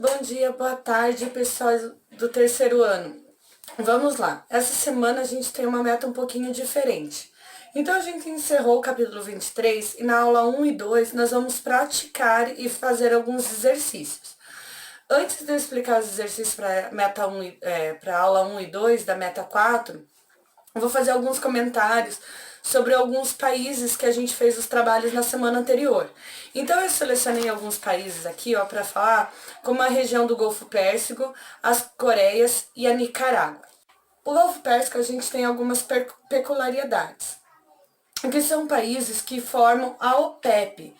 Bom dia, boa tarde, pessoal do terceiro ano. Vamos lá. Essa semana a gente tem uma meta um pouquinho diferente. Então a gente encerrou o capítulo 23 e na aula 1 e 2 nós vamos praticar e fazer alguns exercícios. Antes de eu explicar os exercícios para meta 1 para aula 1 e 2 da meta 4, eu vou fazer alguns comentários sobre alguns países que a gente fez os trabalhos na semana anterior. Então eu selecionei alguns países aqui, ó, para falar, como a região do Golfo Pérsico, as Coreias e a Nicarágua. O Golfo Pérsico a gente tem algumas peculiaridades, que são países que formam a OPEP,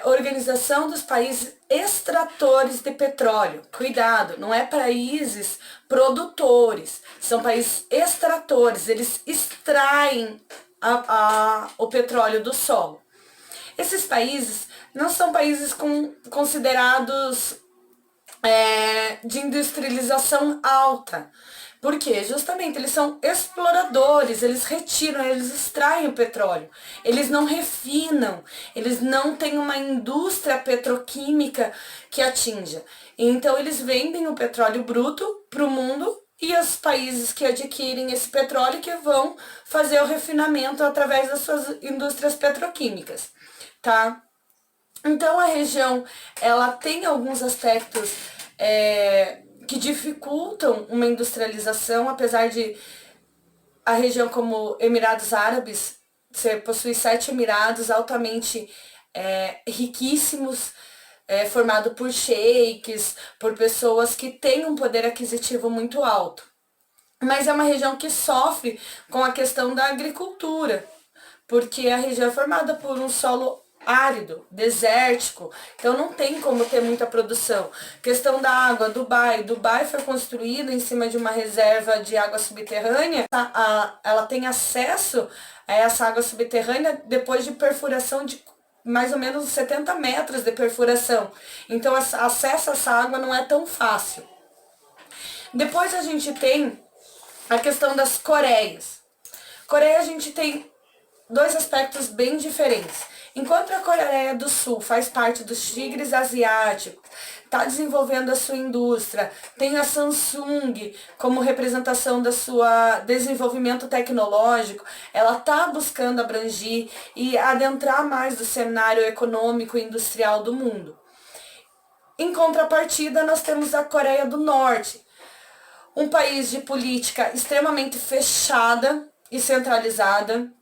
Organização dos Países Extratores de Petróleo. Cuidado, não é países produtores, são países extratores, eles extraem o petróleo do solo. Esses países não são países considerados de industrialização alta. Por quê? Justamente eles são exploradores, eles retiram, eles extraem o petróleo, eles não refinam, eles não têm uma indústria petroquímica que atinja. Então eles vendem o petróleo bruto para o mundo e os países que adquirem esse petróleo que vão fazer o refinamento através das suas indústrias petroquímicas, tá? Então a região, ela tem alguns aspectos que dificultam uma industrialização, apesar de a região como Emirados Árabes, você possui 7 emirados altamente riquíssimos, formado por sheiks, por pessoas que têm um poder aquisitivo muito alto. Mas é uma região que sofre com a questão da agricultura, porque a região é formada por um solo árido, desértico, então não tem como ter muita produção. Questão da água, Dubai foi construído em cima de uma reserva de água subterrânea, ela tem acesso a essa água subterrânea depois de perfuração de mais ou menos 70 metros de perfuração, então acesso a essa água não é tão fácil. Depois a gente tem a questão das Coreias. Coreia a gente tem dois aspectos bem diferentes. Enquanto a Coreia do Sul faz parte dos tigres asiáticos, está desenvolvendo a sua indústria, tem a Samsung como representação da sua desenvolvimento tecnológico, ela está buscando abranger e adentrar mais do cenário econômico e industrial do mundo. Em contrapartida, nós temos a Coreia do Norte, um país de política extremamente fechada e centralizada.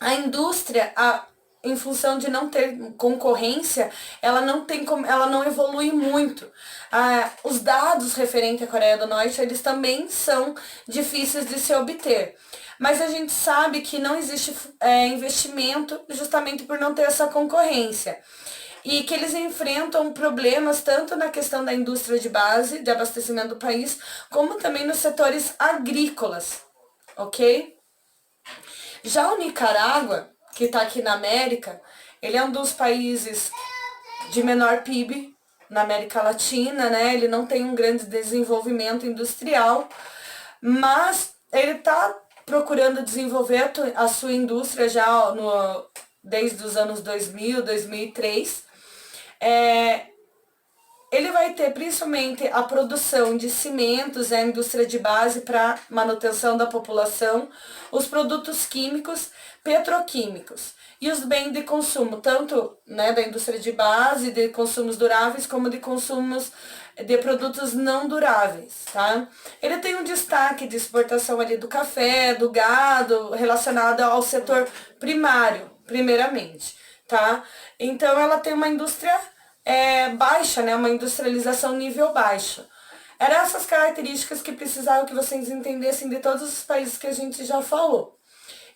A indústria, em função de não ter concorrência, ela não evolui muito. Os dados referentes à Coreia do Norte, eles também são difíceis de se obter. Mas a gente sabe que não existe investimento justamente por não ter essa concorrência. E que eles enfrentam problemas tanto na questão da indústria de base, de abastecimento do país, como também nos setores agrícolas, ok? Já o Nicarágua, que está aqui na América, ele é um dos países de menor PIB na América Latina, né? Ele não tem um grande desenvolvimento industrial, mas ele está procurando desenvolver a sua indústria já desde os anos 2000, 2003. Ele vai ter principalmente a produção de cimentos, a indústria de base para manutenção da população, os produtos químicos, petroquímicos e os bens de consumo, tanto da indústria de base, de consumos duráveis, como de consumos de produtos não duráveis, tá? Ele tem um destaque de exportação ali do café, do gado, relacionado ao setor primário, primeiramente, tá? Então ela tem uma indústria baixa, né? Uma industrialização nível baixo. Eram essas características que precisavam que vocês entendessem de todos os países que a gente já falou.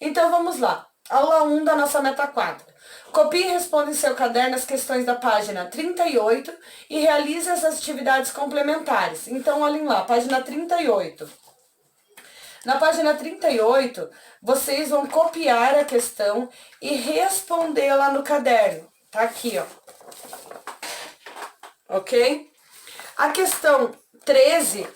Então vamos lá. Aula 1 da nossa meta 4. Copie e responda em seu caderno as questões da página 38 e realize as atividades complementares. Então olhem lá, página 38. Na página 38, vocês vão copiar a questão e respondê-la no caderno. Tá aqui, ó. Ok? A questão 13,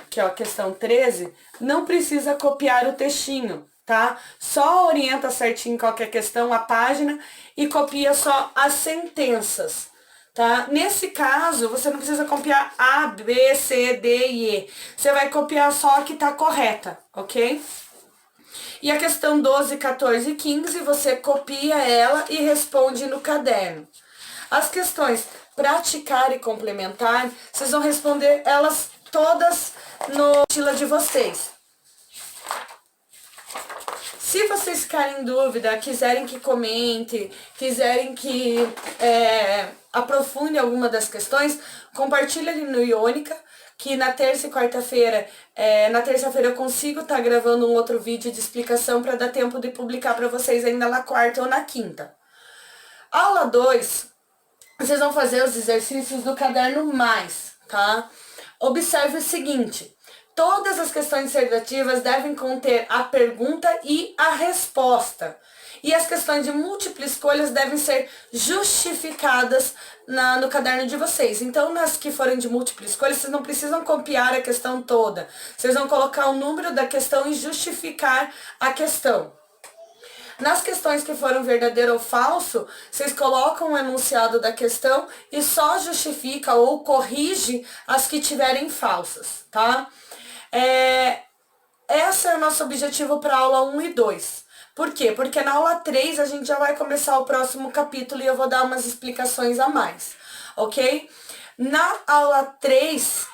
que é a questão 13, não precisa copiar o textinho, tá? Só orienta certinho qualquer questão, a página, e copia só as sentenças, tá? Nesse caso, você não precisa copiar A, B, C, D e E. Você vai copiar só a que tá correta, ok? E a questão 12, 14 e 15, você copia ela e responde no caderno. As questões praticar e complementar, vocês vão responder elas todas no mochila de vocês. Se vocês ficarem em dúvida, quiserem que comente, quiserem que aprofunde alguma das questões, compartilha ali no Iônica, que na terça e quarta-feira, na terça-feira eu consigo estar gravando um outro vídeo de explicação para dar tempo de publicar para vocês ainda na quarta ou na quinta. Aula 2, vocês vão fazer os exercícios do caderno mais, tá? Observe o seguinte, todas as questões dissertativas devem conter a pergunta e a resposta. E as questões de múltipla escolhas devem ser justificadas no caderno de vocês. Então, nas que forem de múltipla escolha, vocês não precisam copiar a questão toda. Vocês vão colocar o número da questão e justificar a questão. Nas questões que foram verdadeiro ou falso, vocês colocam o enunciado da questão e só justifica ou corrige as que tiverem falsas, tá? Esse é o nosso objetivo para a aula 1 e 2. Por quê? Porque na aula 3 a gente já vai começar o próximo capítulo e eu vou dar umas explicações a mais, ok? Na aula 3,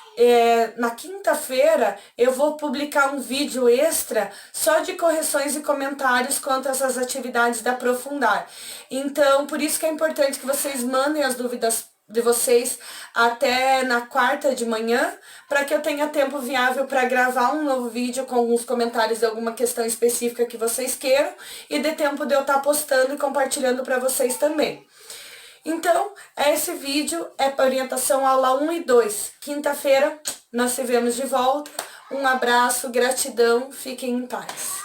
na quinta-feira, eu vou publicar um vídeo extra só de correções e comentários quanto a essas atividades da Aprofundar. Então, por isso que é importante que vocês mandem as dúvidas de vocês até na quarta de manhã, para que eu tenha tempo viável para gravar um novo vídeo com alguns comentários de alguma questão específica que vocês queiram e dê tempo de eu estar postando e compartilhando para vocês também. Então, esse vídeo é para orientação aula 1 e 2. Quinta-feira nós se vemos de volta. Um abraço, gratidão, fiquem em paz.